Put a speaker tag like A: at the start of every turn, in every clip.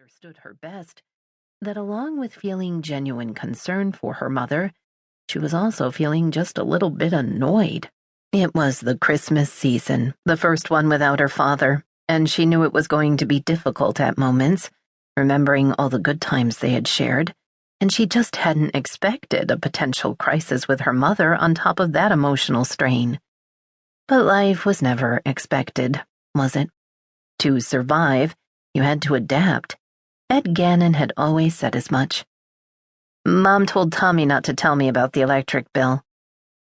A: understood her best that along with feeling genuine concern for her mother, she was also feeling just a little bit annoyed. It was the Christmas season, the first one without her father, and she knew it was going to be difficult at moments, remembering all the good times they had shared, and she just hadn't expected a potential crisis with her mother on top of that emotional strain. But life was never expected, was it? To survive, you had to adapt. Ed Gannon had always said as much. Mom told Tommy not to tell me about the electric bill,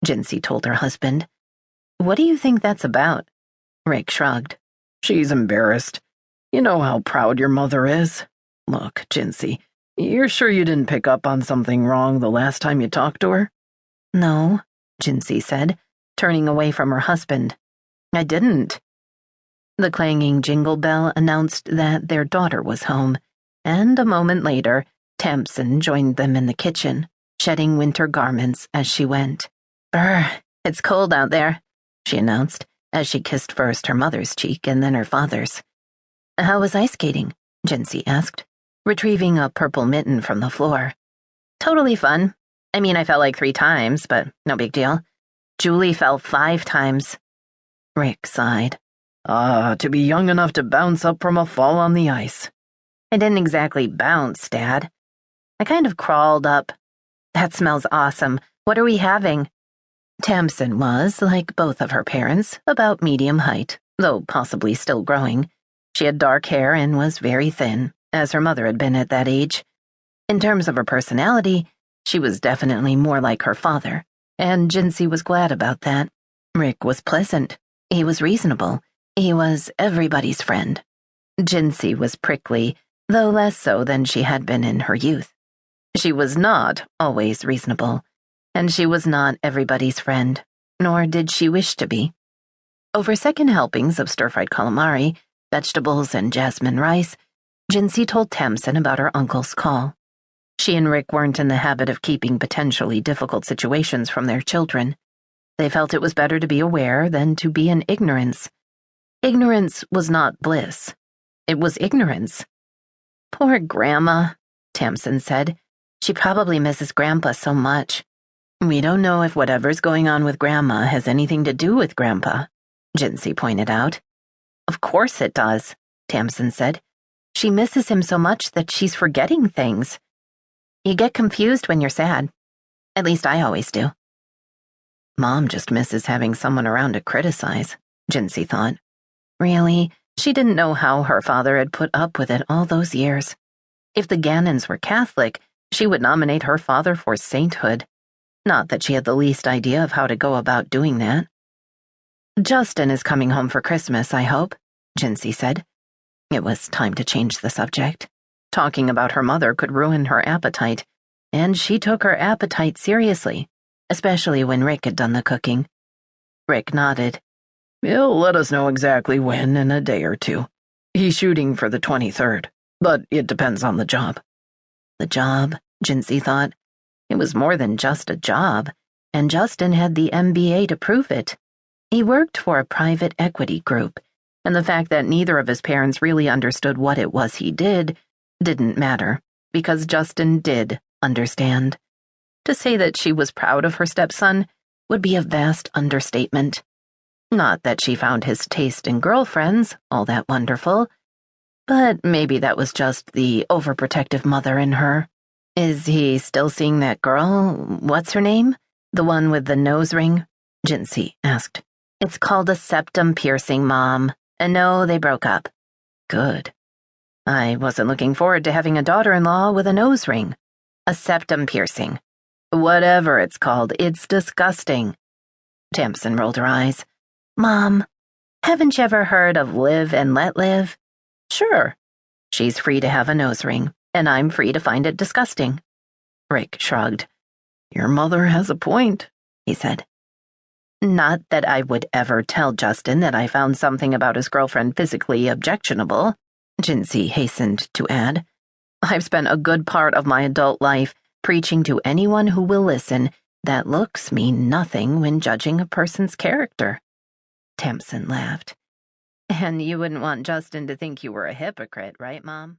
A: Gincy told her husband. What do you think that's about? Rick shrugged.
B: She's embarrassed. You know how proud your mother is. Look, Gincy, you're sure you didn't pick up on something wrong the last time you talked to her?
A: No, Gincy said, turning away from her husband. I didn't. The clanging jingle bell announced that their daughter was home, and a moment later, Tamsin joined them in the kitchen, shedding winter garments as she went. Brr, it's cold out there, she announced, as she kissed first her mother's cheek and then her father's. How was ice skating? Gincy asked, retrieving a purple mitten from the floor. Totally fun. I mean, I fell like 3 times, but no big deal. Julie fell 5 times. Rick sighed.
B: To be young enough to bounce up from a fall on the ice.
A: I didn't exactly bounce, Dad. I kind of crawled up. That smells awesome. What are we having? Tamsin was, like both of her parents, about medium height, though possibly still growing. She had dark hair and was very thin, as her mother had been at that age. In terms of her personality, she was definitely more like her father, and Gincy was glad about that. Rick was pleasant. He was reasonable. He was everybody's friend. Gincy was prickly, though less so than she had been in her youth. She was not always reasonable, and she was not everybody's friend, nor did she wish to be. Over second helpings of stir-fried calamari, vegetables, and jasmine rice, Gincy told Tamsin about her uncle's call. She and Rick weren't in the habit of keeping potentially difficult situations from their children. They felt it was better to be aware than to be in ignorance. Ignorance was not bliss. It was ignorance. Poor Grandma, Tamsin said. She probably misses Grandpa so much. We don't know if whatever's going on with Grandma has anything to do with Grandpa, Gincy pointed out. Of course it does, Tamsin said. She misses him so much that she's forgetting things. You get confused when you're sad. At least I always do. Mom just misses having someone around to criticize, Gincy thought. Really, she didn't know how her father had put up with it all those years. If the Gannons were Catholic, she would nominate her father for sainthood. Not that she had the least idea of how to go about doing that. Justin is coming home for Christmas, I hope, Gincy said. It was time to change the subject. Talking about her mother could ruin her appetite, and she took her appetite seriously, especially when Rick had done the cooking. Rick nodded.
B: He'll let us know exactly when in a day or 2. He's shooting for the 23rd, but it depends on the job.
A: The job, Gincy thought. It was more than just a job, and Justin had the MBA to prove it. He worked for a private equity group, and the fact that neither of his parents really understood what it was he did didn't matter, because Justin did understand. To say that she was proud of her stepson would be a vast understatement. Not that she found his taste in girlfriends all that wonderful, but maybe that was just the overprotective mother in her. Is he still seeing that girl? What's her name? The one with the nose ring? Gincy asked. It's called a septum piercing, Mom. And no, they broke up. Good. I wasn't looking forward to having a daughter-in-law with a nose ring. A septum piercing. Whatever it's called, it's disgusting. Tamsin rolled her eyes. Mom, haven't you ever heard of live and let live? Sure. She's free to have a nose ring, and I'm free to find it disgusting. Rick shrugged. Your mother has a point, he said. Not that I would ever tell Justin that I found something about his girlfriend physically objectionable, Gincy hastened to add. I've spent a good part of my adult life preaching to anyone who will listen that looks mean nothing when judging a person's character. Tamsin laughed. And you wouldn't want Justin to think you were a hypocrite, right, Mom?